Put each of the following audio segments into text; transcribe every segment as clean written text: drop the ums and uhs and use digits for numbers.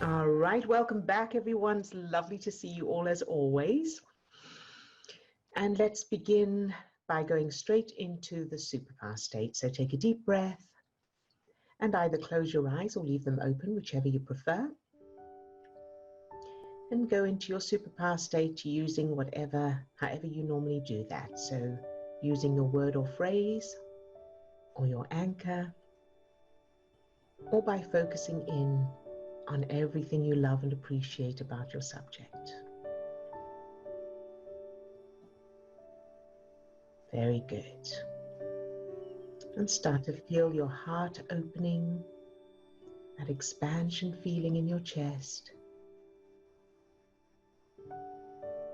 All right, welcome back, everyone. It's lovely to see you all as always. And let's begin by going straight into the superpower state. So take a deep breath and either close your eyes or leave them open, whichever you prefer. And go into your superpower state using however you normally do that. So using your word or phrase or your anchor, or by focusing in on everything you love and appreciate about your subject. Very good. And start to feel your heart opening, that expansion feeling in your chest,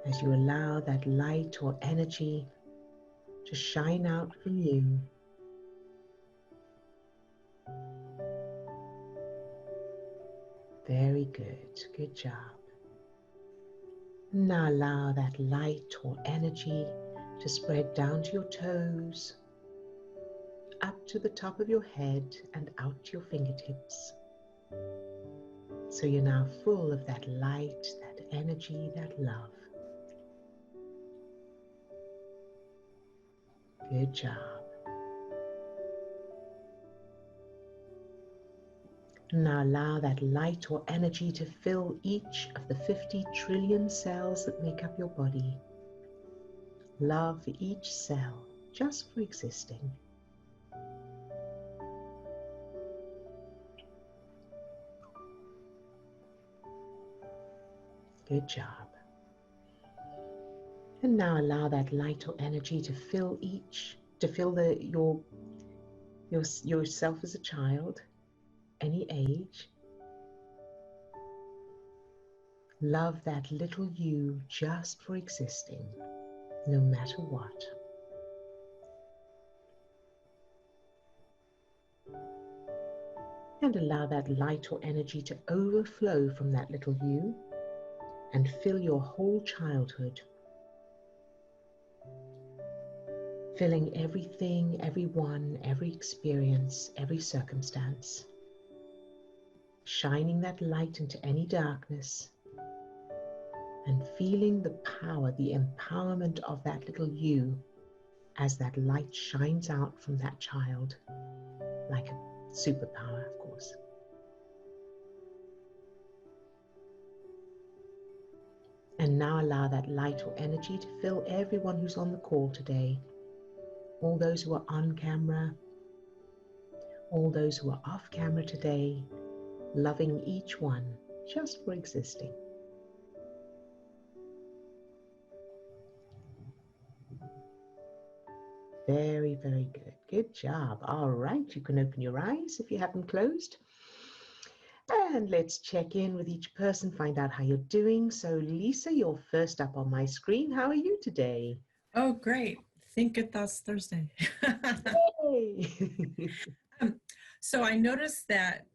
as you allow that light or energy to shine out from you. Very good. Good job. Now allow that light or energy to spread down to your toes, up to the top of your head and out to your fingertips. So you're now full of that light, that energy, that love. Good job. Now allow that light or energy to fill each of the 50 trillion cells that make up your body. Love each cell just for existing. Good job. And now allow that light or energy to fill yourself as a child, any age. Love that little you just for existing, no matter what. And allow that light or energy to overflow from that little you and fill your whole childhood, filling everything, everyone, every experience, every circumstance, shining that light into any darkness, and feeling the power, the empowerment of that little you as that light shines out from that child, like a superpower, of course. And now allow that light or energy to fill everyone who's on the call today, all those who are on camera, all those who are off camera today, loving each one just for existing. Very, very good. Good job. All right, you can open your eyes if you haven't closed. And let's check in with each person, find out how you're doing. So Lisa, you're first up on my screen. How are you today? Oh, great. Think Good Thoughts Thursday. Yay! So I noticed that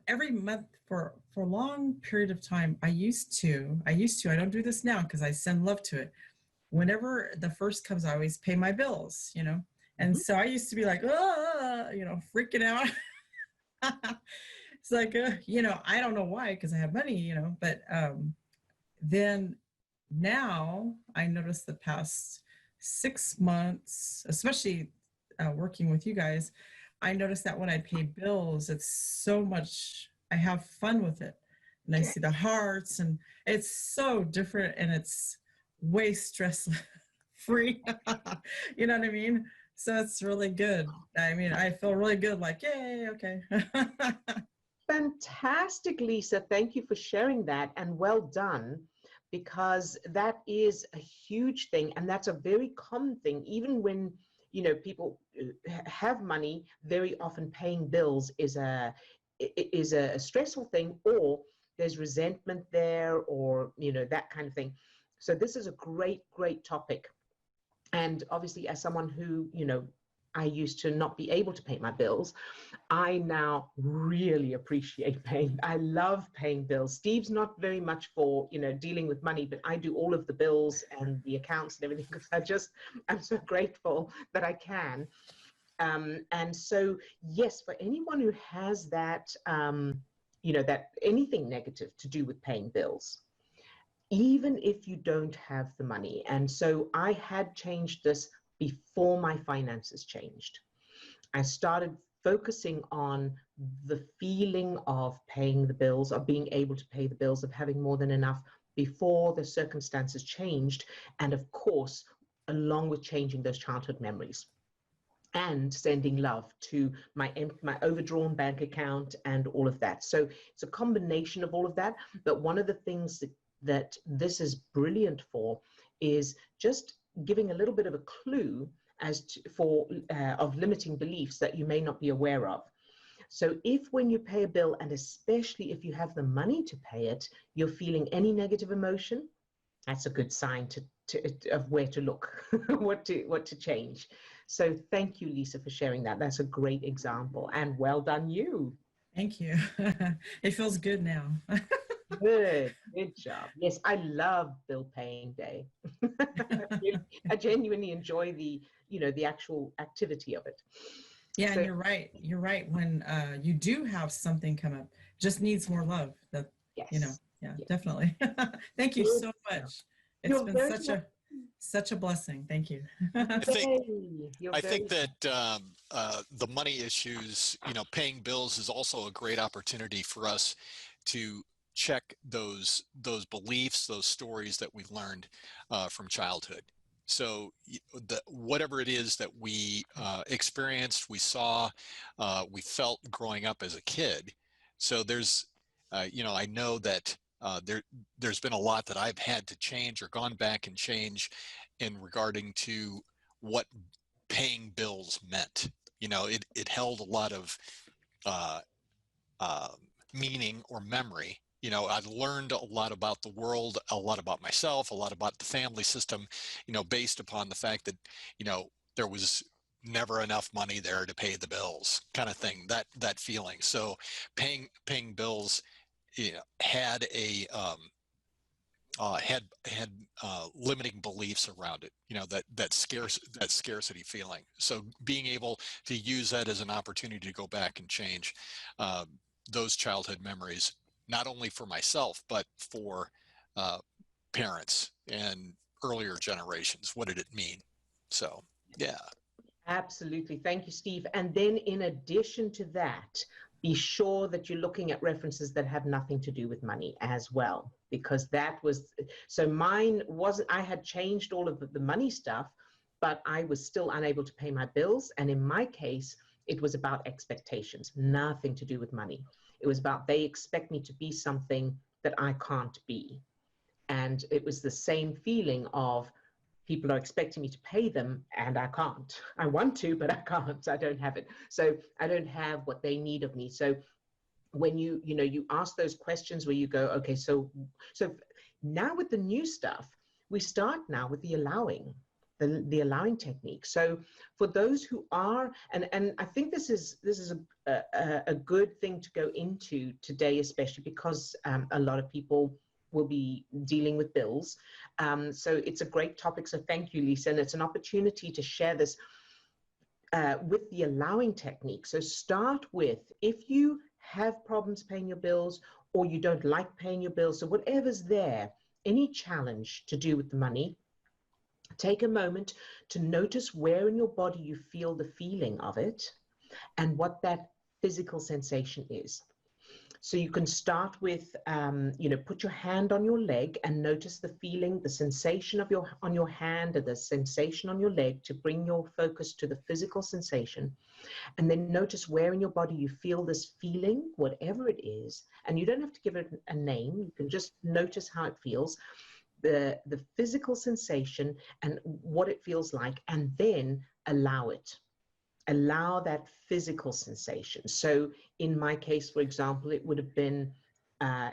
every month for a long period of time, I don't do this now because I send love to it. Whenever the first comes, I always pay my bills, And so I used to be like, freaking out. It's like, I don't know why, because I have money, but then now I noticed the past 6 months, especially working with you guys, I noticed that when I pay bills, it's so much, I have fun with it. And I see the hearts, and it's so different, and it's way stress free. You know what I mean? So it's really good. I mean, I feel really good, like, yay, okay. Fantastic, Lisa. Thank you for sharing that, and well done, because that is a huge thing, and that's a very common thing. Even when people have money, very often paying bills is a stressful thing, or there's resentment there, or that kind of thing. So this is a great topic. And obviously, as someone who I used to not be able to pay my bills, I now really appreciate paying. I love paying bills. Steve's not very much for dealing with money, but I do all of the bills and the accounts and everything, because I'm so grateful that I can. And so, yes, for anyone who has that that anything negative to do with paying bills, even if you don't have the money. And so I had changed this before my finances changed. I started focusing on the feeling of paying the bills, of being able to pay the bills, of having more than enough before the circumstances changed. And of course, along with changing those childhood memories and sending love to my overdrawn bank account and all of that. So it's a combination of all of that. But one of the things that this is brilliant for is just giving a little bit of a clue as to, of limiting beliefs that you may not be aware of. So if when you pay a bill, and especially if you have the money to pay it, you're feeling any negative emotion, that's a good sign of where to look, what to change. So thank you, Lisa, for sharing that. That's a great example, and well done you. Thank you. It feels good now. Good job. Yes, I love bill paying day. I genuinely enjoy the actual activity of it. Yeah, and you're right. You're right. When you do have something come up, just needs more love. That yes, yeah, yes. Definitely. Thank you so much. It's been such a blessing. Thank you. I think that the money issues, paying bills is also a great opportunity for us to check those beliefs, those stories that we've learned from childhood. So whatever it is that we experienced, we saw, we felt growing up as a kid. So there's, I know that there's been a lot that I've had to change or gone back and change in regarding to what paying bills meant. It held a lot of meaning or memory. I've learned a lot about the world, a lot about myself, a lot about the family system, based upon the fact that, there was never enough money there to pay the bills, kind of thing, that feeling. So paying bills, had a, had limiting beliefs around it, that scarcity feeling. So being able to use that as an opportunity to go back and change those childhood memories, not only for myself, but for parents and earlier generations. What did it mean? So, yeah. Absolutely. Thank you, Steve. And then in addition to that, be sure that you're looking at references that have nothing to do with money as well, because that was, so mine wasn't, I had changed all of the money stuff, but I was still unable to pay my bills. And in my case, it was about expectations, nothing to do with money. It was about they expect me to be something that I can't be. And it was the same feeling of people are expecting me to pay them and I can't. I want to, but I can't. I don't have it. So I don't have what they need of me. So when you ask those questions where you go, okay, so now with the new stuff, we start now with the allowing. The allowing technique. So for those who are, and I think this is a good thing to go into today, especially because a lot of people will be dealing with bills. So it's a great topic. So thank you, Lisa. And it's an opportunity to share this with the allowing technique. So start with, if you have problems paying your bills or you don't like paying your bills, so whatever's there, any challenge to do with the money, take a moment to notice where in your body you feel the feeling of it and what that physical sensation is. So you can start with, put your hand on your leg and notice the feeling, the sensation of on your hand or the sensation on your leg, to bring your focus to the physical sensation. And then notice where in your body you feel this feeling, whatever it is. And you don't have to give it a name. You can just notice how it feels. The physical sensation and what it feels like, and then allow it. Allow that physical sensation. So in my case, for example, it would have been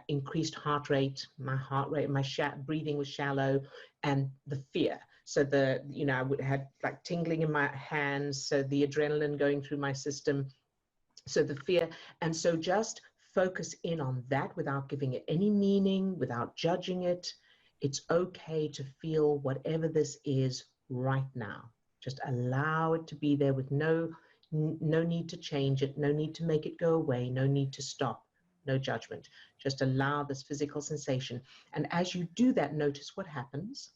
increased heart rate, my breathing was shallow, and the fear. So I would have like tingling in my hands, so the adrenaline going through my system, so the fear. And so just focus in on that without giving it any meaning, without judging it. It's okay to feel whatever this is right now. Just allow it to be there with no need to change it, no need to make it go away, no need to stop. no judgment. Just allow this physical sensation. And as you do that, notice what happens.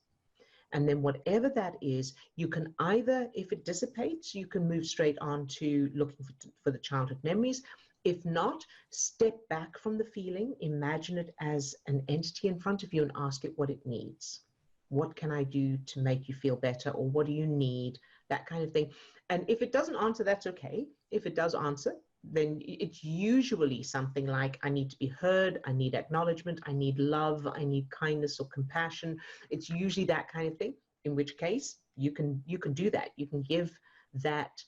And then whatever that is, you can either, if it dissipates, you can move straight on to looking for the childhood memories. If not, step back from the feeling, imagine it as an entity in front of you and ask it what it needs. What can I do to make you feel better? Or what do you need? That kind of thing. And if it doesn't answer, that's okay. If it does answer, then it's usually something like, I need to be heard, I need acknowledgement, I need love, I need kindness or compassion. It's usually that kind of thing, in which case you can do that. You can give that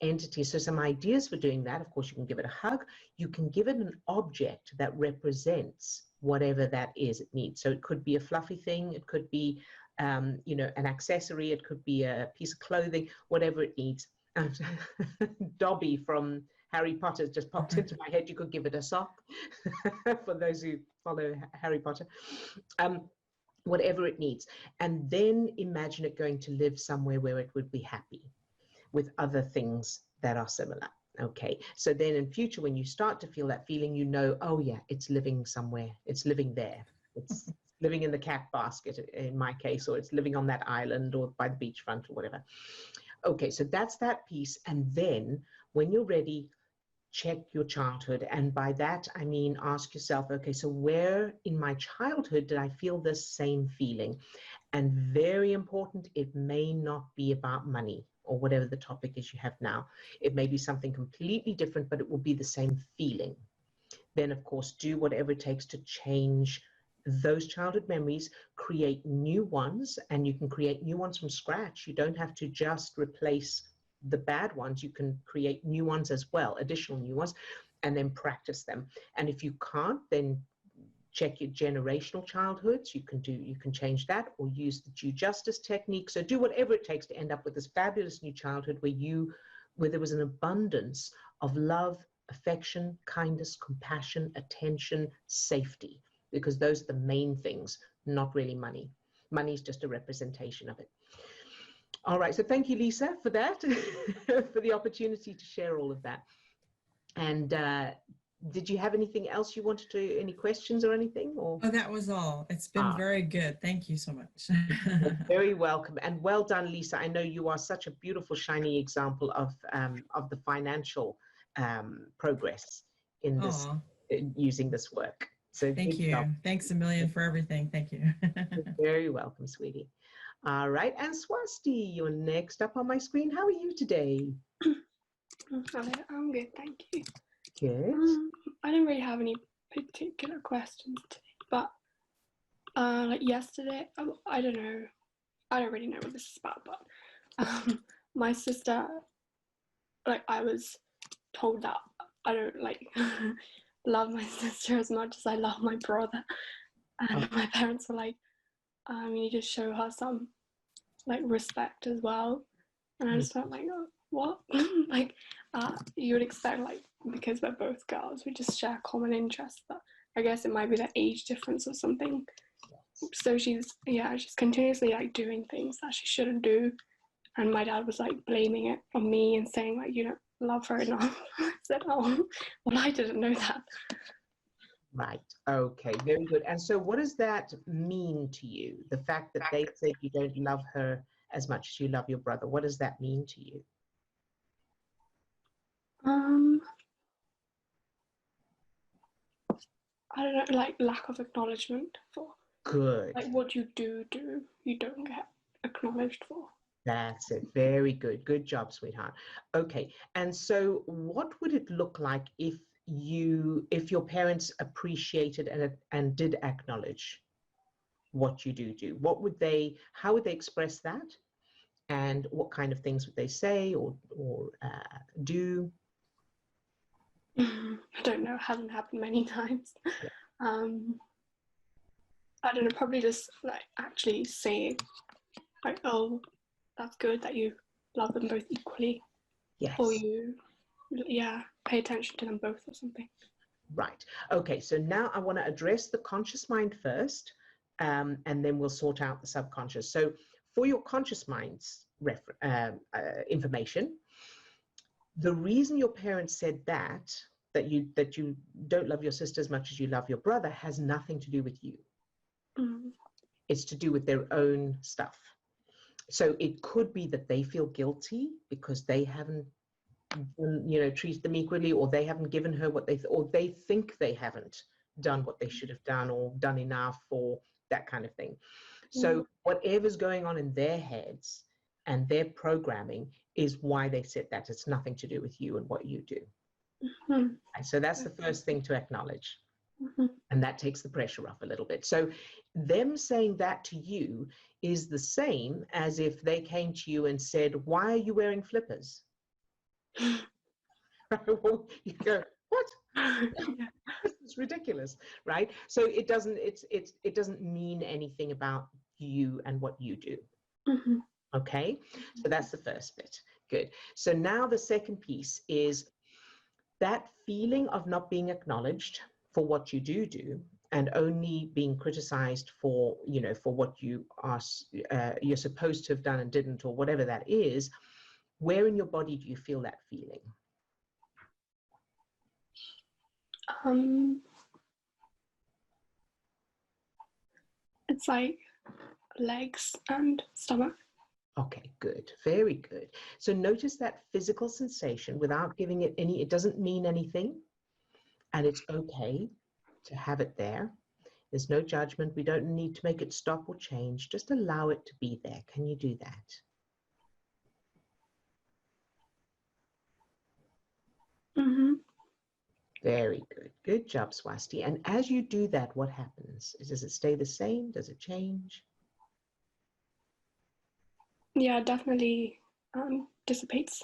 entity. So some ideas for doing that, of course, you can give it a hug. You can give it an object that represents whatever that is it needs. So it could be a fluffy thing, it could be you know, an accessory, it could be a piece of clothing, whatever it needs. Dobby from Harry Potter just popped into my head. You could give it a sock for those who follow Harry Potter. Whatever it needs. And then imagine it going to live somewhere where it would be happy with other things that are similar. Okay, so then in future, when you start to feel that feeling, you know, oh yeah, it's living somewhere, it's living there, it's living in the cat basket in my case, or it's living on that island or by the beachfront or whatever. Okay, so that's that piece. And then when you're ready, check your childhood. And by that, I mean, ask yourself, okay, so where in my childhood did I feel this same feeling? And very important, it may not be about money or whatever the topic is you have now. It may be something completely different, but it will be the same feeling. Then, of course, do whatever it takes to change those childhood memories, create new ones, and you can create new ones from scratch. You don't have to just replace the bad ones. You can create new ones as well, additional new ones, and then practice them. And if you can't, then check your generational childhoods. You can change that or use the due justice technique. So do whatever it takes to end up with this fabulous new childhood where there was an abundance of love, affection, kindness, compassion, attention, safety, because those are the main things, not really money. Money is just a representation of it. All right, so thank you, Lisa, for that, for the opportunity to share all of that. And did you have anything else you wanted to, any questions or anything? Or? Oh, that was all. It's been very good. Thank you so much. Very welcome. And well done, Lisa. I know you are such a beautiful, shiny example of the financial progress in this, using this work. So thank you. Job. Thanks a million for everything. Thank you. You're very welcome, sweetie. All right. And Swastl, you're next up on my screen. How are you today? Hello, I'm good, thank you. Good. I don't really have any particular questions today, but like yesterday, I don't know, I don't really know what this is about, but my sister, like I was told that I don't like love my sister as much as I love my brother, and my parents were like, you need to show her some like respect as well, and I just felt like, oh, what? Like you would expect, like, because we're both girls, we just share common interests, but I guess it might be the age difference or something. So she's continuously like doing things that she shouldn't do, and my dad was like blaming it on me and saying like, you don't love her enough. I said, oh, well, I didn't know that. Right. Okay. Very good. And so what does that mean to you? The fact that they said you don't love her as much as you love your brother, what does that mean to you? I don't know, like lack of acknowledgement for good. Like what you do, you don't get acknowledged for. That's it. Very good. Good job, sweetheart. Okay. And so what would it look like if your parents appreciated and did acknowledge what you do? How would they express that? And what kind of things would they say or do? I don't know. It hasn't happened many times. Yeah. I don't know. Probably just like actually saying, like, "Oh, that's good that you love them both equally." Yes. Or you, pay attention to them both or something. Right. Okay. So now I want to address the conscious mind first, and then we'll sort out the subconscious. So for your conscious mind's information, the reason your parents said that that you don't love your sister as much as you love your brother has nothing to do with you. It's to do with their own stuff. So it could be that they feel guilty because they haven't, treated them equally, or they haven't given her what or they think they haven't done what they should have done, or done enough, or that kind of thing. So whatever's going on in their heads and their programming is why they said that. It's nothing to do with you and what you do. And so that's the first thing to acknowledge. And that takes the pressure off a little bit. So them saying that to you is the same as if they came to you and said, why are you wearing flippers? Well, you go, what? It's ridiculous, right? So it doesn't mean anything about you and what you do. Okay, so that's the first bit. Good. So now the second piece is that feeling of not being acknowledged for what you do and only being criticized for for what you are you're supposed to have done and didn't, or whatever that is. Where in your body do you feel that feeling? It's like legs and stomach. Okay, good. Very good. So notice that physical sensation without giving it it doesn't mean anything. And it's okay to have it there. There's no judgment. We don't need to make it stop or change. Just allow it to be there. Can you do that? Very good. Good job, Swastl. And as you do that, what happens? Does it stay the same? Does it change? Yeah, definitely dissipates.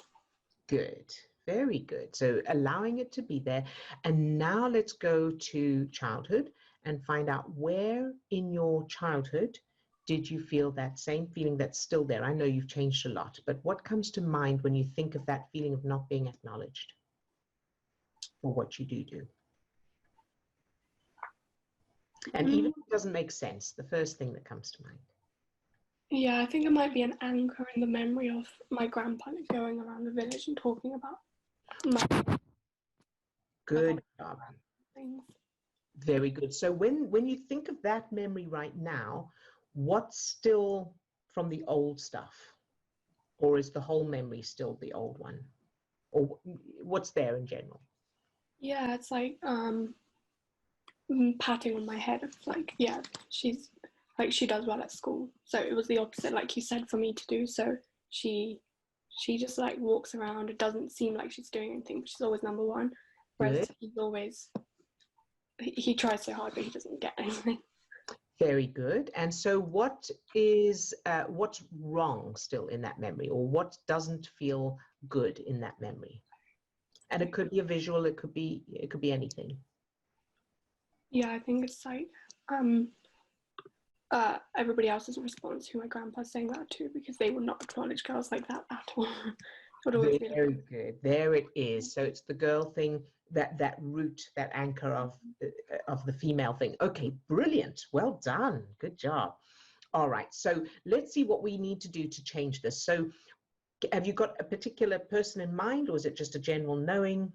Good. Very good. So allowing it to be there. And now let's go to childhood and find out where in your childhood did you feel that same feeling that's still there? I know you've changed a lot, but what comes to mind when you think of that feeling of not being acknowledged for what you do? And even if it doesn't make sense, the first thing that comes to mind. Yeah, I think it might be an anchor in the memory of my grandpa going around the village and talking about Good job. things. Very good. So when you think of that memory right now, what's still from the old stuff? Or is the whole memory still the old one? Or what's there in general? Yeah, it's like patting on my head. It's like, yeah, she's like, she does well at school. So it was the opposite, like you said, for me to do. So she just like walks around. It doesn't seem like she's doing anything, but she's always number one. Whereas he's always, he tries so hard, but he doesn't get anything. Very good. And so what's wrong still in that memory, or what doesn't feel good in that memory? And it could be a visual, it could be anything. Yeah, I think it's like everybody else's response who my grandpa's saying that to, because they would not acknowledge girls like that at all. Very good. There it is. So it's the girl thing, that root, that anchor of the female thing. Okay, brilliant. Well done. Good job. All right. So let's see what we need to do to change this. So have you got a particular person in mind, or is it just a general knowing?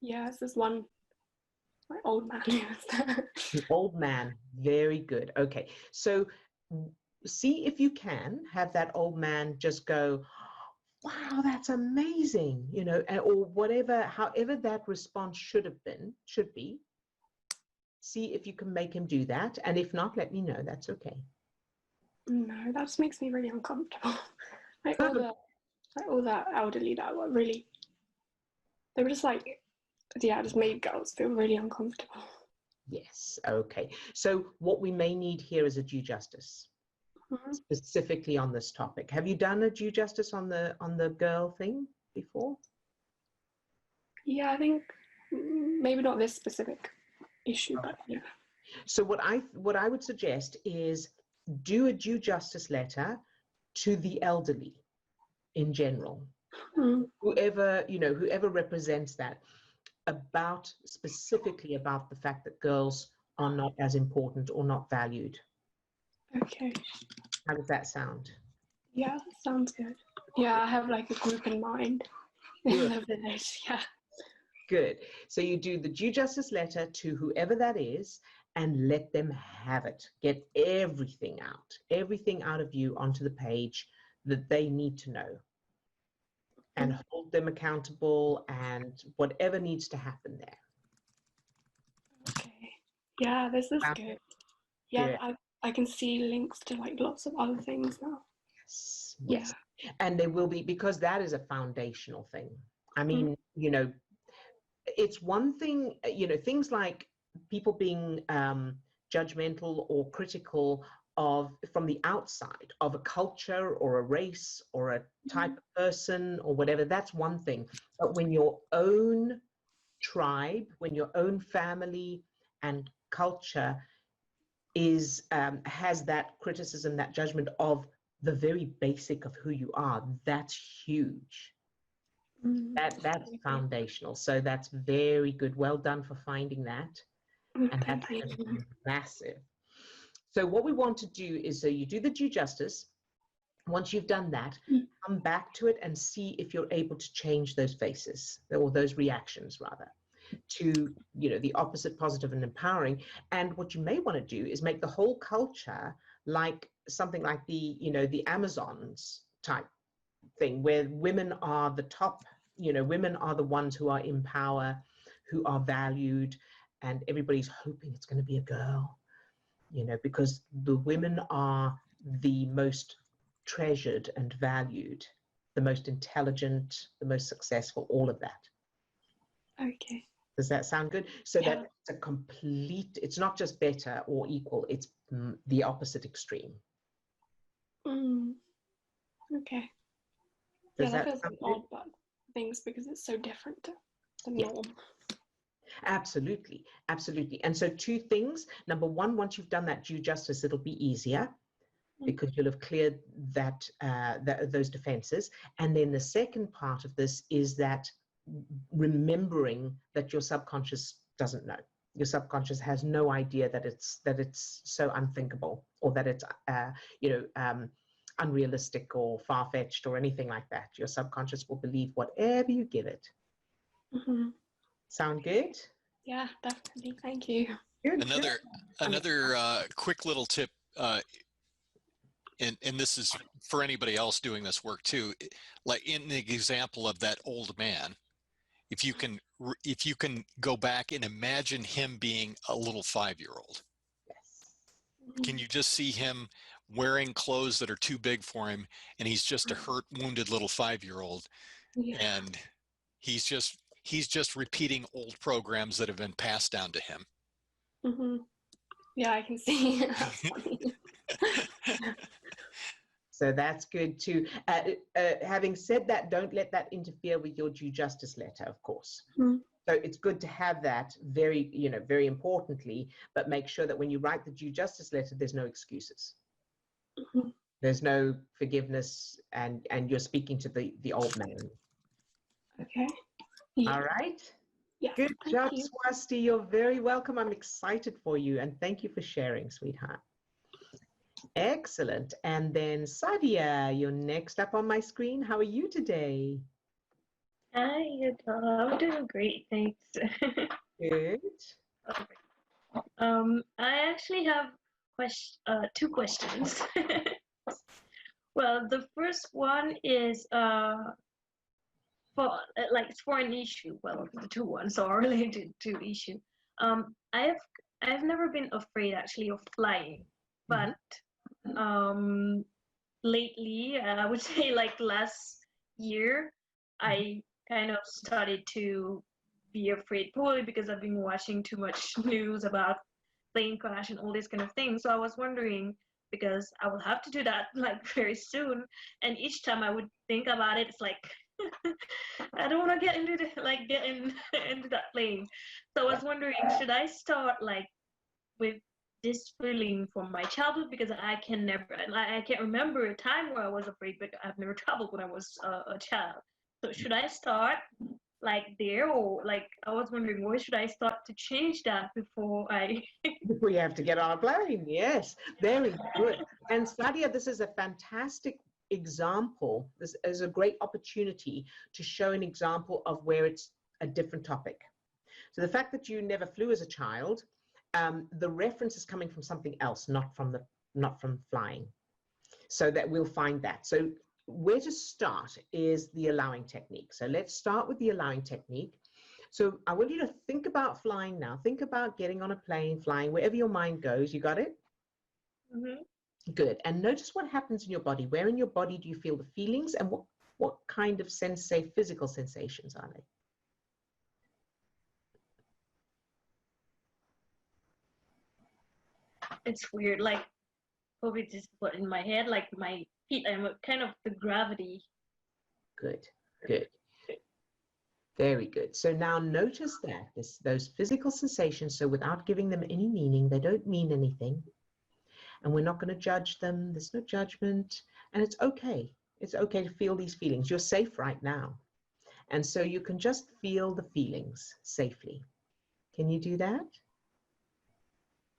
Yeah, it's this one, my old man. The old man. Very good. Okay. So see if you can have that old man just go, wow, that's amazing, or whatever, however that response should be. See if you can make him do that. And if not, let me know. That's okay. No, that just makes me really uncomfortable. Like all that elderly that were really, they were just like, yeah, just made girls feel really uncomfortable. Yes. Okay. So what we may need here is a due justice. Specifically on this topic. Have you done a due justice on the girl thing before? Yeah, I think maybe not this specific issue, but yeah. So what I would suggest is do a due justice letter to the elderly in general. Whoever represents that, specifically about the fact that girls are not as important or not valued. Okay. How does that sound? Yeah, sounds good. Yeah, I have like a group in mind in the village. Yeah. Good. So you do the due justice letter to whoever that is and let them have it. Get everything out of you onto the page that they need to know, and hold them accountable and whatever needs to happen there. Okay. Yeah, this is Wow. good. Yeah, Good. I can see links to like lots of other things now. Yes, Yeah. yes. And there will be, because that is a foundational thing. I mean, you know, it's one thing, you know, things like people being judgmental or critical of from the outside of a culture or a race or a type of person or whatever, that's one thing. But when your own tribe, when your own family and culture is has that criticism, that judgment of the very basic of who you are, that's huge. That's foundational. So that's very good. Well done for finding that. And that's massive. So what we want to do is, so you do the due justice. Once you've done that, come back to it and see if you're able to change those faces, or those reactions rather, to, you know, the opposite, positive and empowering. And what you may want to do is make the whole culture like something like the, you know, the Amazons type thing, where women are the top, you know, women are the ones who are in power, who are valued, and everybody's hoping it's going to be a girl, you know, because the women are the most treasured and valued, the most intelligent, the most successful, all of that. Okay. Does that sound good? So that it's a complete, it's not just better or equal, it's the opposite extreme. Okay. Does that that feels sound like good? odd, but things, because it's so different to the norm. Absolutely, absolutely. And so two things. Number one, once you've done that due justice, it'll be easier because you'll have cleared that, those defenses. And then the second part of this is that remembering that your subconscious doesn't know. Your subconscious has no idea that it's so unthinkable, or that it's unrealistic or far-fetched or anything like that. Your subconscious will believe whatever you give it. Sound good? Yeah, definitely. Thank you. Good. Another quick little tip, and this is for anybody else doing this work too. Like in the example of that old man, if you can go back and imagine him being a little 5-year-old. Yes. Can you just see him wearing clothes that are too big for him, and he's just a hurt, wounded little 5-year-old, and he's just repeating old programs that have been passed down to him. Yeah, I can see. That's funny. So that's good too. Having said that, don't let that interfere with your due justice letter, of course. So it's good to have that very importantly, but make sure that when you write the due justice letter, there's no excuses. There's no forgiveness, and you're speaking to the old man. Okay. Yeah. All right. Yeah. Good job, Swastl. You're very welcome. I'm excited for you, and thank you for sharing, sweetheart. Excellent. And then Sadia, you're next up on my screen. How are you today? Hi, I'm doing great, thanks. Good. I actually have two questions. Well, the first one is it's for an issue. Well, the two ones are related to issue. I've never been afraid actually of flying, but lately, I would say like last year, I kind of started to be afraid, probably because I've been watching too much news about plane crash and all this kind of thing. So I was wondering, because I will have to do that like very soon, and each time I would think about it, it's like I don't want to get into into that plane. So I was wondering, should I start like with this feeling from my childhood, because I can't remember a time where I was afraid, but I've never traveled when I was a child. So should I start like there, or like I was wondering, where should I start to change that before I? We have to get on a plane. Yes, very good. And Sadia, this is a fantastic example. This is a great opportunity to show an example of where it's a different topic. So the fact that you never flew as a child, the reference is coming from something else, not from flying. So that we'll find that. So where to start is the allowing technique. So let's start with the allowing technique. So I want you to think about flying now. Think about getting on a plane, flying, wherever your mind goes. You got it? Mm-hmm. Good. And notice what happens in your body. Where in your body do you feel the feelings, and what kind of physical sensations are they? It's weird, like probably just put in my head, like my feet, I'm kind of the gravity. Good, good. Very good. So now notice that those physical sensations, so without giving them any meaning, they don't mean anything. And we're not going to judge them. There's no judgment. And it's okay. It's okay to feel these feelings. You're safe right now. And so you can just feel the feelings safely. Can you do that?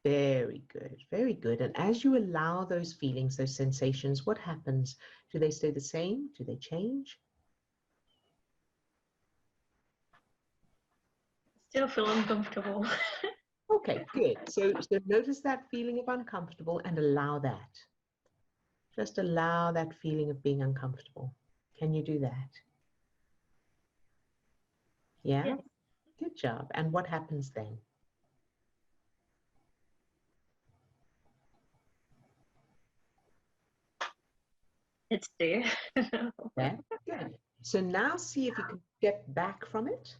Very good, very good. And as you allow those feelings, those sensations, what happens? Do they stay the same? Do they change? Still feel uncomfortable. Okay, good. So notice that feeling of uncomfortable and allow that. Just allow that feeling of being uncomfortable. Can you do that? Yeah? Yes. Good job. And what happens then? It's there. Yeah, good. So now see if you can step back from it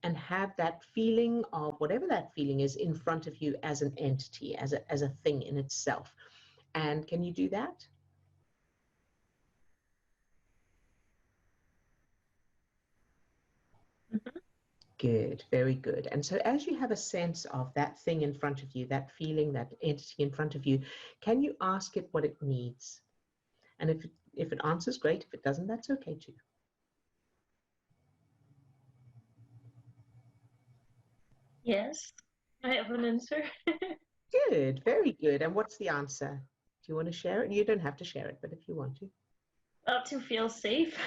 and have that feeling of whatever that feeling is in front of you as an entity, as a thing in itself. And can you do that? Mm-hmm. Good, very good. And so as you have a sense of that thing in front of you, that feeling, that entity in front of you, can you ask it what it needs? And if it answers, great. If it doesn't, that's okay too. Yes, I have an answer. Good, very good. And what's the answer? Do you want to share it? You don't have to share it, but if you want to. To feel safe.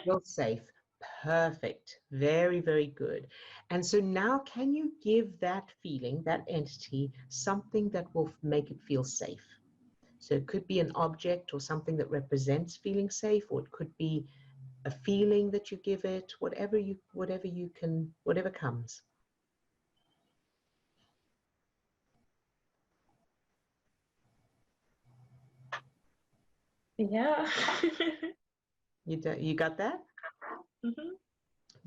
Feel safe. Perfect. Very, very good. And so now can you give that feeling, that entity, something that will make it feel safe? So it could be an object or something that represents feeling safe, or it could be a feeling that you give it, whatever comes. Yeah. You got that? Mm-hmm.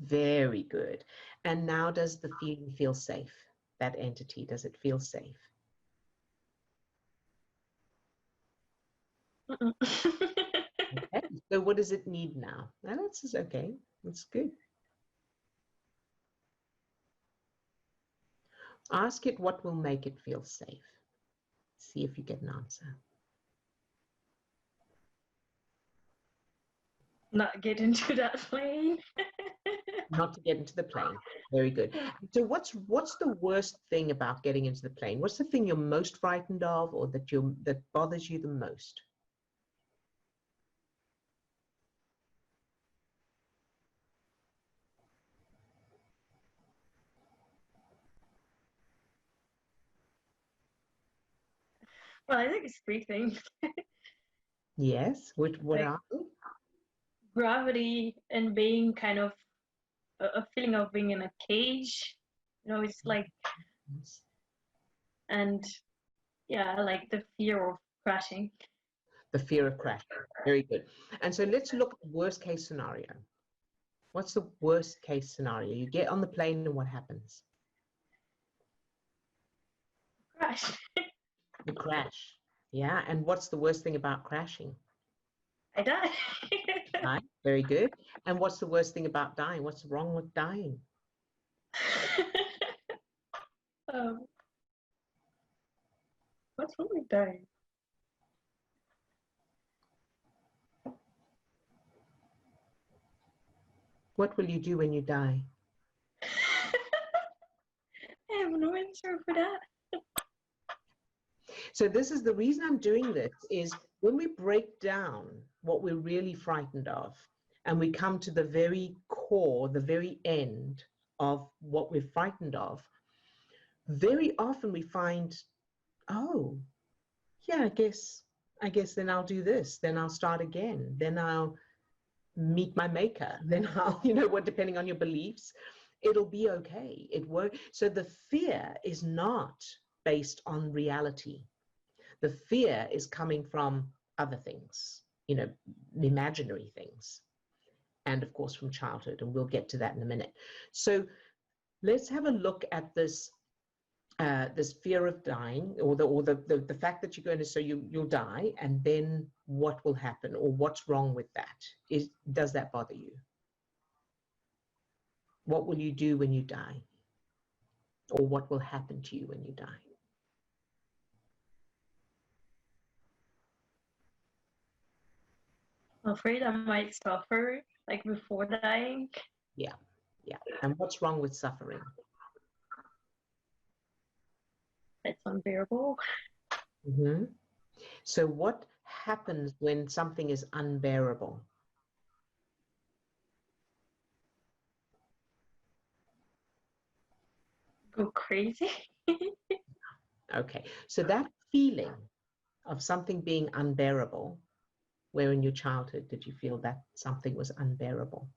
Very good. And now does the feeling feel safe? That entity, does it feel safe? Okay. So what does it need now? Now that's okay. That's good. Ask it what will make it feel safe. See if you get an answer. Not get into that plane. Not to get into the plane. Very good. So what's the worst thing about getting into the plane? What's the thing you're most frightened of, or that bothers you the most? Well, I think it's three things. Yes. What Like are they? gravity and being kind of a feeling of being in a cage. It's like, and yeah, like the fear of crashing. The fear of crash. Very good. And so let's look at the worst case scenario. What's the worst case scenario? You get on the plane and what happens? Crash. You crash. Yeah. And what's the worst thing about crashing? I die. Right. Very good. And what's the worst thing about dying? What's wrong with dying? What's wrong with dying? What will you do when you die? I have no answer for that. So this is the reason I'm doing this, is when we break down what we're really frightened of, and we come to the very core, the very end of what we're frightened of, very often we find, oh, yeah, I guess then I'll do this, then I'll start again, then I'll meet my maker, then I'll, what, depending on your beliefs, it'll be okay. It won't. So the fear is not based on reality. The fear is coming from other things, the imaginary things, and of course from childhood, and we'll get to that in a minute. So let's have a look at this this fear of dying, or the fact that you're going to, so you'll die, and then what will happen, or what's wrong with that? Does that bother you? What will you do when you die? Or what will happen to you when you die? I'm afraid I might suffer, like before dying. Yeah. And what's wrong with suffering? It's unbearable. Mm-hmm. So what happens when something is unbearable? Go crazy. Okay, so that feeling of something being unbearable, where in your childhood did you feel that something was unbearable?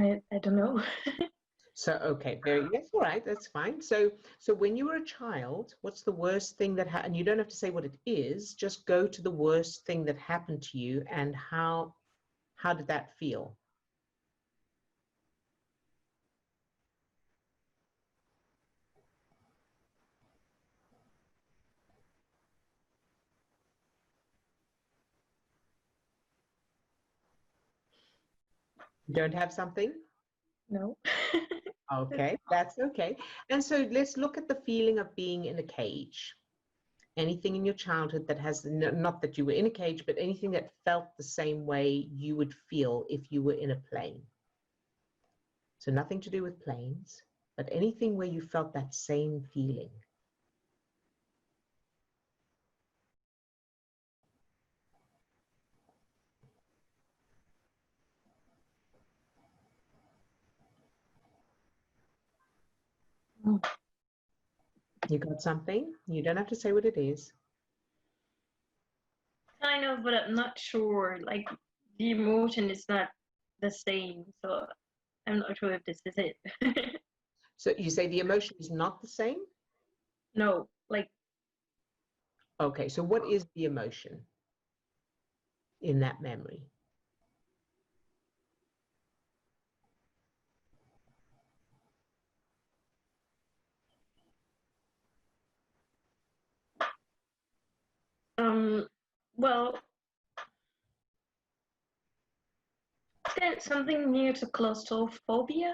I don't know. So, okay, that's all right, that's fine. So when you were a child, what's the worst thing that happened? You don't have to say what it is, just go to the worst thing that happened to you, and how did that feel? You don't have something? No. Okay, that's okay. And so let's look at the feeling of being in a cage. Anything in your childhood that has, not that you were in a cage, but anything that felt the same way you would feel if you were in a plane. So nothing to do with planes, but anything where you felt that same feeling. You got something? You don't have to say what it is. Kind of, but I'm not sure. Like the emotion is not the same, so I'm not sure if this is it. So you say the emotion is not the same? No, like Okay, so what is the emotion in that memory? well, something near to claustrophobia.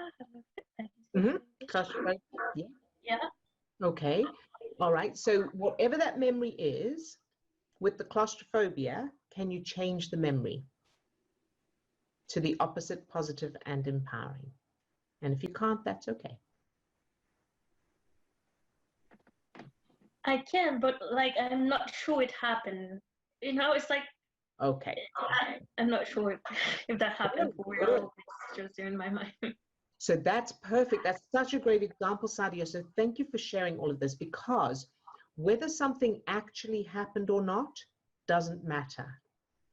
Mm-hmm. Claustrophobia? Yeah. Yeah. Okay. All right. So whatever that memory is, with the claustrophobia, can you change the memory to the opposite, positive and empowering? And if you can't, that's okay. I can, but like I'm not sure it happened. It's like Okay. I'm not sure if that happened for real. Good. It's just in my mind. So that's perfect. That's such a great example, Sadia. So thank you for sharing all of this, because whether something actually happened or not doesn't matter.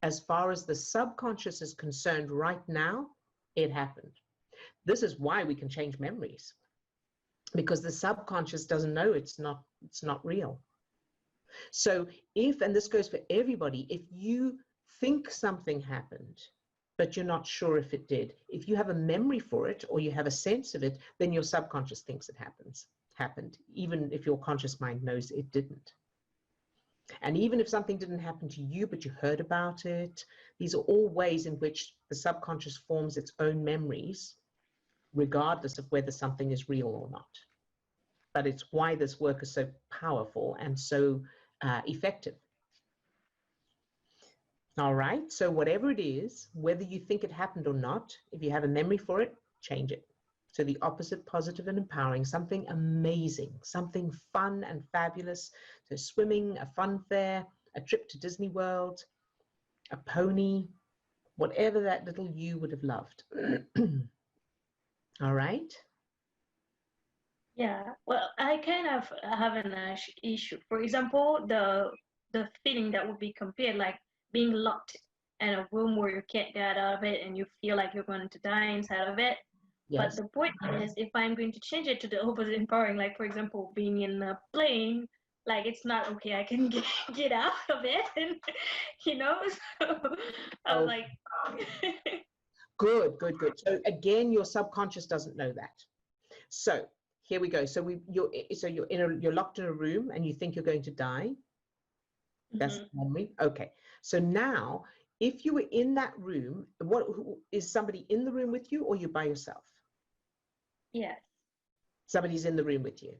As far as the subconscious is concerned right now, it happened. This is why we can change memories, because the subconscious doesn't know it's not real. So and this goes for everybody, if you think something happened, but you're not sure if it did, if you have a memory for it or you have a sense of it, then your subconscious thinks it happened, even if your conscious mind knows it didn't. And even if something didn't happen to you, but you heard about it, these are all ways in which the subconscious forms its own memories, regardless of whether something is real or not. But it's why this work is so powerful and so effective. All right. So whatever it is, whether you think it happened or not, if you have a memory for it, change it. So the opposite, positive and empowering, something amazing, something fun and fabulous. So swimming, a fun fair, a trip to Disney World, a pony, whatever that little you would have loved. All right. Yeah, well, I kind of have an issue. For example, the feeling that would be compared, like being locked in a room where you can't get out of it and you feel like you're going to die inside of it. But Yes. the point is, if I'm going to change it to the opposite empowering, like for example, being in a plane, like it's not okay, I can get out of it, and you know. So I was Oh, like, good, good, good. So again, your subconscious doesn't know that. So here we go. So you're locked in a room and you think you're going to die. That's the memory. Okay. So now, if you were in that room, is somebody in the room with you, or you by yourself? yes. Somebody's in the room with you.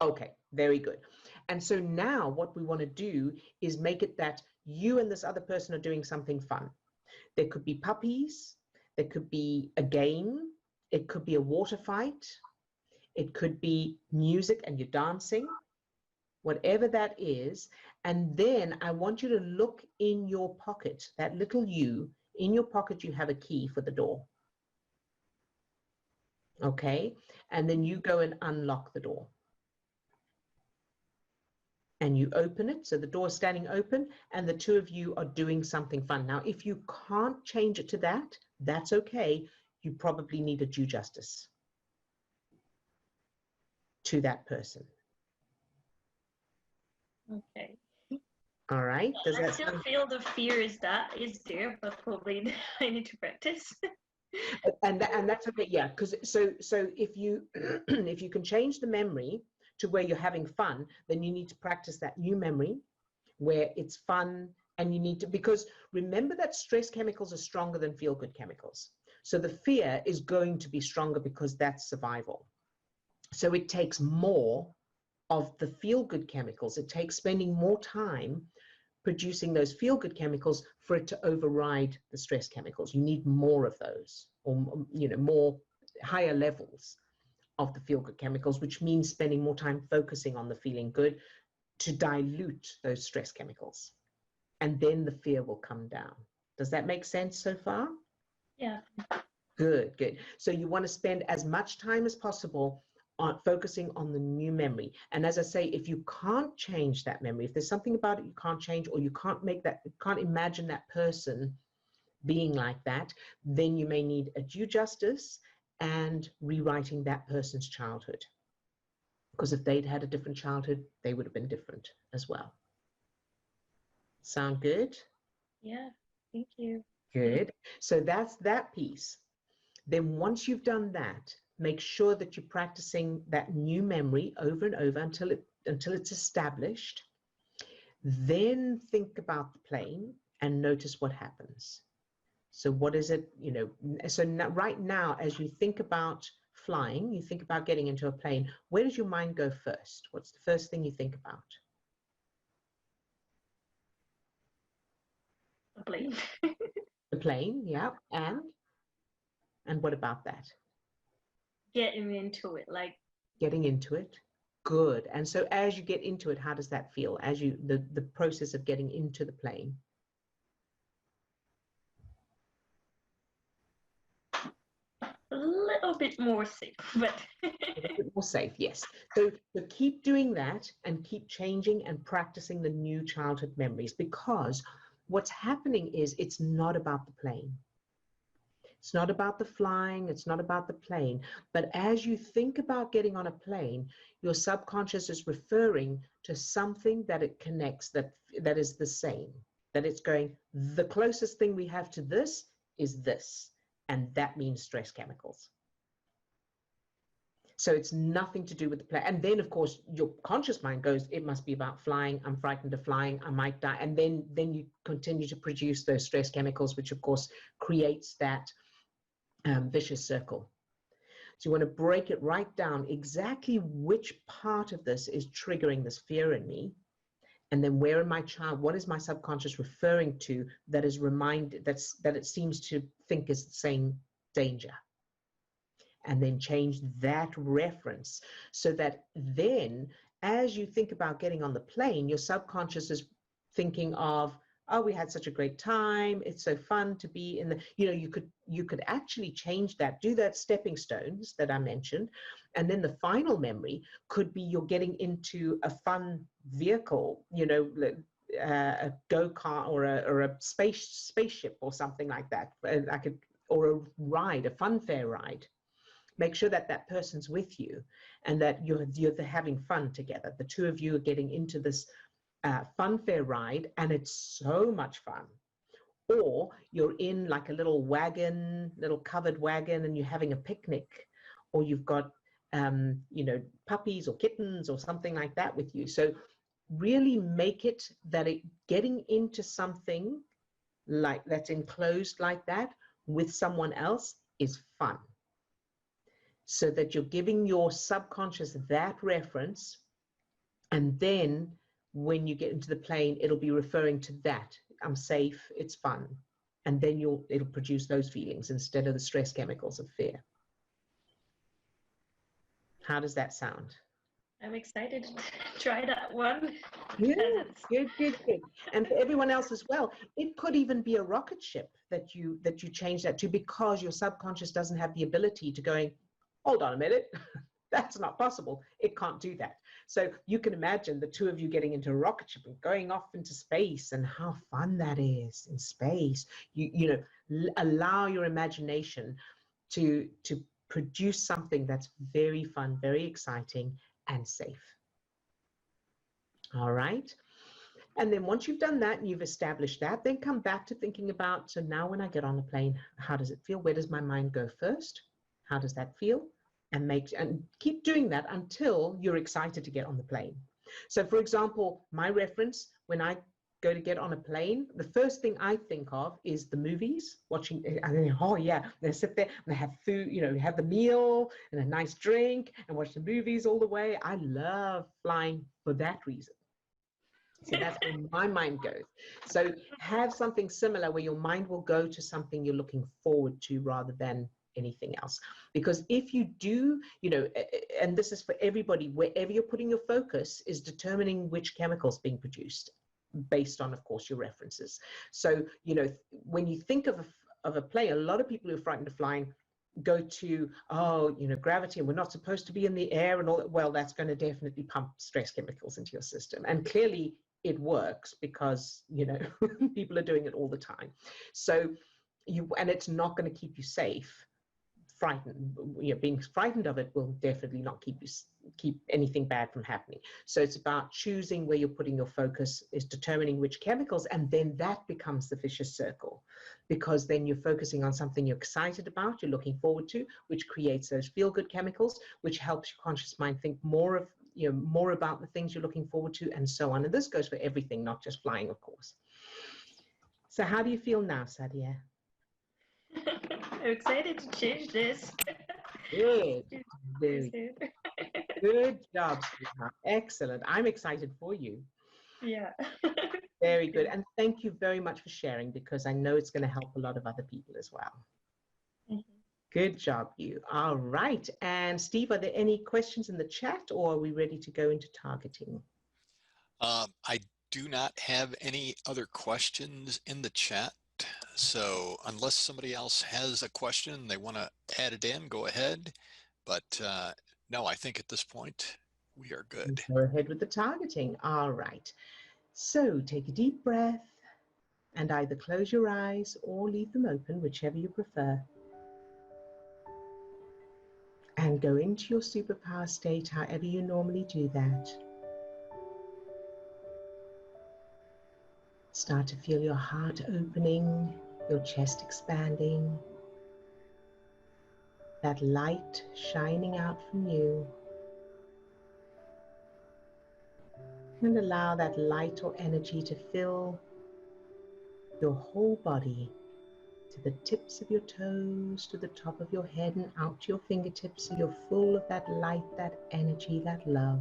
Okay, very good. And so now what we want to do is make it that you and this other person are doing something fun. There could be puppies, there could be a game, it could be a water fight, it could be music and you're dancing, whatever that is. And then I want you to look in your pocket, that little you, in your pocket, you have a key for the door. Okay, and then you go and unlock the door. And you open it, so the door is standing open, and the two of you are doing something fun. Now, if you can't change it to that, that's okay. You probably need a due justice to that person. Okay. All right. Does I that still feel the fear is there, but probably I need to practice. and that's okay, yeah, because so if you if you can change the memory to where you're having fun, then you need to practice that new memory where it's fun. And you need to, because remember that stress chemicals are stronger than feel-good chemicals. So the fear is going to be stronger because that's survival. So it takes more of the feel-good chemicals. It takes spending more time producing those feel-good chemicals for it to override the stress chemicals. You need more of those, or more higher levels of the feel-good chemicals, which means spending more time focusing on the feeling good to dilute those stress chemicals. And then the fear will come down. Does that make sense so far? Yeah. Good, good. So you want to spend as much time as possible on focusing on the new memory. And as I say, if you can't change that memory, if there's something about it you can't change, or you can't imagine that person being like that, then you may need a due justice and rewriting that person's childhood. Because if they'd had a different childhood, they would have been different as well. Sound good? Yeah, thank you. Good. So that's that piece. Then once you've done that, make sure that you're practicing that new memory over and over until it's established. Then think about the plane and notice what happens. So what is it, so now, right now, as you think about flying, you think about getting into a plane, where does your mind go first? What's the first thing you think about? A plane. The plane, yeah. And what about that? Getting into it, like Getting into it. Good. And so as you get into it, how does that feel? As the process of getting into the plane. a little bit more safe, but A little bit more safe, yes. So keep doing that and keep changing and practicing the new childhood memories, because what's happening is it's not about the plane. It's not about the flying, it's not about the plane. But as you think about getting on a plane, your subconscious is referring to something that it connects, that is the same, that it's going, the closest thing we have to this is this. And that means stress chemicals. So it's nothing to do with the plane. And then, of course, your conscious mind goes, it must be about flying. I'm frightened of flying. I might die. And then you continue to produce those stress chemicals, which, of course, creates that vicious circle. So you want to break it right down, exactly which part of this is triggering this fear in me, And then where in my child, what is my subconscious referring to that is reminded, that it seems to think is the same danger? And then change that reference so that then as you think about getting on the plane, your subconscious is thinking of, oh, we had such a great time. It's so fun to be in the, you could actually change that, do that stepping stones that I mentioned. And then the final memory could be you're getting into a fun vehicle, a go-kart or a spaceship or something like that. Or a ride, a funfair ride. Make sure that that person's with you and that you're having fun together. The two of you are getting into this funfair ride, and it's so much fun. Or you're in like a little covered wagon, and you're having a picnic, or you've got puppies or kittens or something like that with you. So really make it that getting into something like that's enclosed like that with someone else is fun. So that you're giving your subconscious that reference, and then when you get into the plane, it'll be referring to that. I'm safe, it's fun. And then it'll produce those feelings instead of the stress chemicals of fear. How does that sound? I'm excited to try that one. Yeah, good. And for everyone else as well, it could even be a rocket ship that you change that to, because your subconscious doesn't have the ability to going, hold on a minute, that's not possible. It can't do that. So you can imagine the two of you getting into a rocket ship and going off into space, and how fun that is in space. Allow your imagination to produce something that's very fun, very exciting, and safe. All right. And then once you've done that and you've established that, then come back to thinking about, so now when I get on a plane, how does it feel? Where does my mind go first? How does that feel? And keep doing that until you're excited to get on the plane. So for example, my reference, when I go to get on a plane, the first thing I think of is the movies, watching, and then, oh yeah, they sit there and they have food, have the meal and a nice drink and watch the movies all the way. I love flying for that reason. So that's where my mind goes. So have something similar where your mind will go to something you're looking forward to rather than anything else. Because if you do, and this is for everybody, wherever you're putting your focus is determining which chemicals being produced based on, of course, your references. So, when you think of a plane, a lot of people who are frightened of flying go to, gravity, and we're not supposed to be in the air and all that. Well, that's going to definitely pump stress chemicals into your system. And clearly it works because, people are doing it all the time. So and it's not going to keep you safe. Frightened, being frightened of it will definitely not keep anything bad from happening. So it's about choosing where you're putting your focus, is determining which chemicals, and then that becomes the vicious circle, because then you're focusing on something you're excited about, you're looking forward to, which creates those feel-good chemicals, which helps your conscious mind think more about the things you're looking forward to, and so on. And this goes for everything, not just flying, of course. So how do you feel now, Sadia? I'm excited to change this. Good. Good job, sweetheart. Excellent. I'm excited for you. Yeah. Very good. And thank you very much for sharing, because I know it's going to help a lot of other people as well. Mm-hmm. Good job, you. All right. And Steve, are there any questions in the chat, or are we ready to go into targeting? I do not have any other questions in the chat. So unless somebody else has a question, they want to add it in, go ahead. But no, I think at this point we are good. Go ahead with the targeting. All right. So take a deep breath and either close your eyes or leave them open, whichever you prefer. And go into your superpower state, however you normally do that. Start to feel your heart opening, your chest expanding, that light shining out from you. And allow that light or energy to fill your whole body, to the tips of your toes, to the top of your head and out to your fingertips, so you're full of that light, that energy, that love.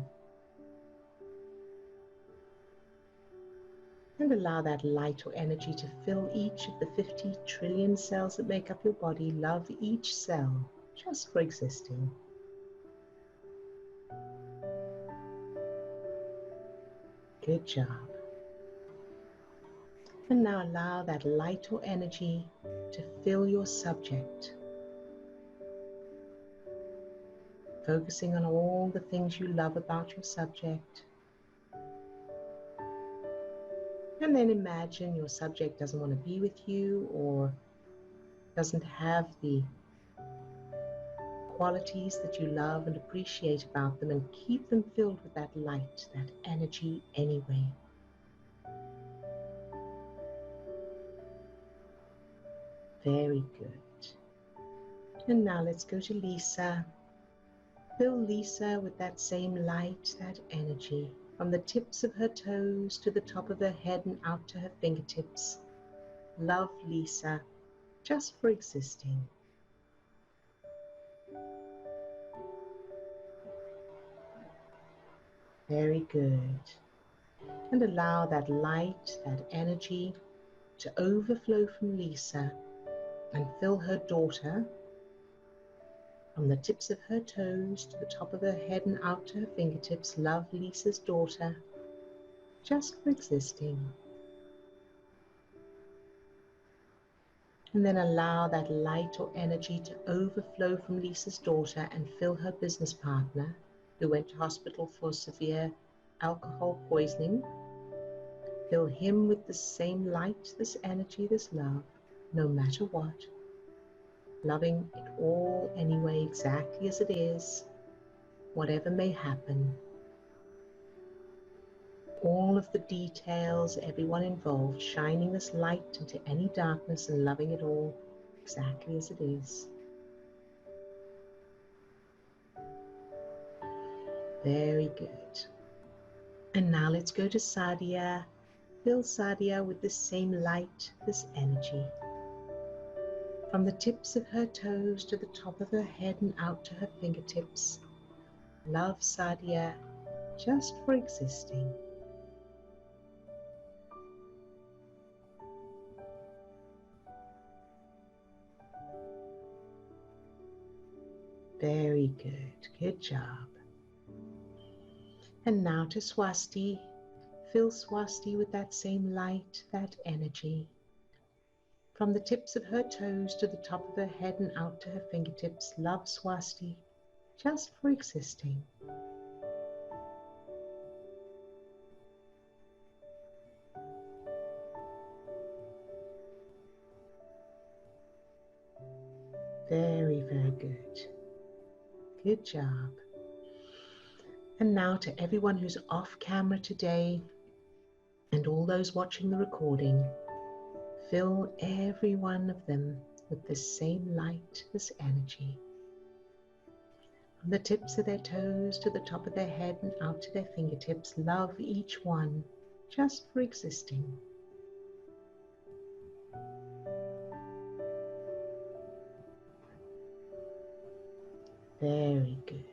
And allow that light or energy to fill each of the 50 trillion cells that make up your body. Love each cell just for existing. Good job. And now allow that light or energy to fill your subject. Focusing on all the things you love about your subject. And then imagine your subject doesn't want to be with you or doesn't have the qualities that you love and appreciate about them, and keep them filled with that light, that energy anyway. Very good. And now let's go to Lisa. Fill Lisa with that same light, that energy, from the tips of her toes to the top of her head and out to her fingertips. Love Lisa just for existing. Very good. And allow that light, that energy to overflow from Lisa and fill her daughter from the tips of her toes to the top of her head and out to her fingertips. Love Lisa's daughter just for existing. And then allow that light or energy to overflow from Lisa's daughter and fill her business partner, who went to hospital for severe alcohol poisoning. Fill him with the same light, this energy, this love, no matter what. Loving it all anyway, exactly as it is, whatever may happen. All of the details, everyone involved, shining this light into any darkness and loving it all exactly as it is. Very good. And now let's go to Sadia. Fill Sadia with this same light, this energy. From the tips of her toes to the top of her head and out to her fingertips. Love Sadia just for existing. Very good. Good job. And now to Swastl. Fill Swastl with that same light, that energy. From the tips of her toes to the top of her head and out to her fingertips. Love Swastl just for existing. Very, very good. Good job. And now to everyone who's off camera today and all those watching the recording, fill every one of them with this same light, this energy. From the tips of their toes to the top of their head and out to their fingertips, love each one just for existing. Very good.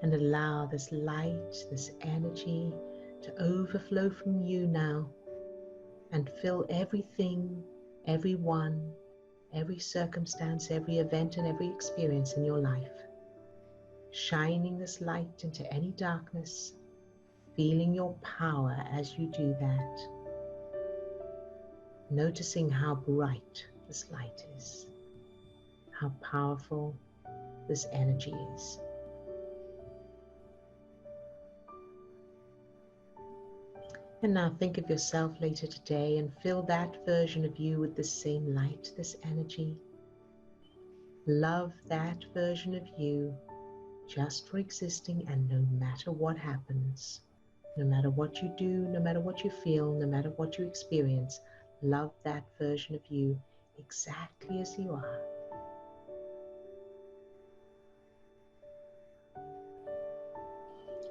And allow this light, this energy to overflow from you now and fill everything, everyone, every circumstance, every event and every experience in your life. Shining this light into any darkness, feeling your power as you do that. Noticing how bright this light is, how powerful this energy is. And now think of yourself later today and fill that version of you with this same light, this energy. Love that version of you just for existing, and no matter what happens, no matter what you do, no matter what you feel, no matter what you experience, love that version of you exactly as you are.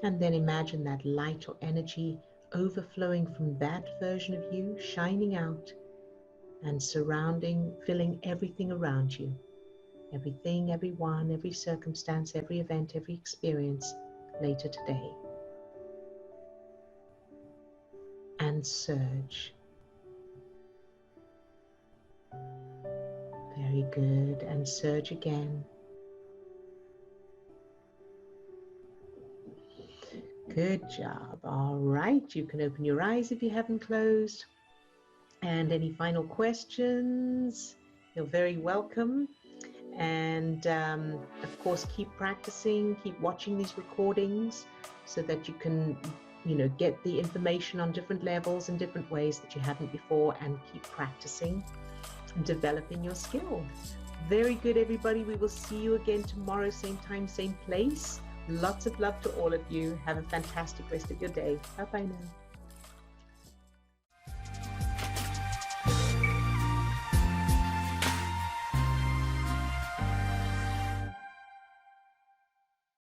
And then imagine that light or energy overflowing from that version of you, shining out and surrounding, filling everything around you. Everything, everyone, every circumstance, every event, every experience later today. And and surge. Very good. And surge again. Good job. All right. You can open your eyes if you haven't closed. And any final questions? You're very welcome. And of course, keep practicing, keep watching these recordings so that you can, get the information on different levels and different ways that you hadn't before, and keep practicing and developing your skill. Very good, everybody. We will see you again tomorrow, same time, same place. Lots of love to all of you. Have a fantastic rest of your day. Bye-bye now.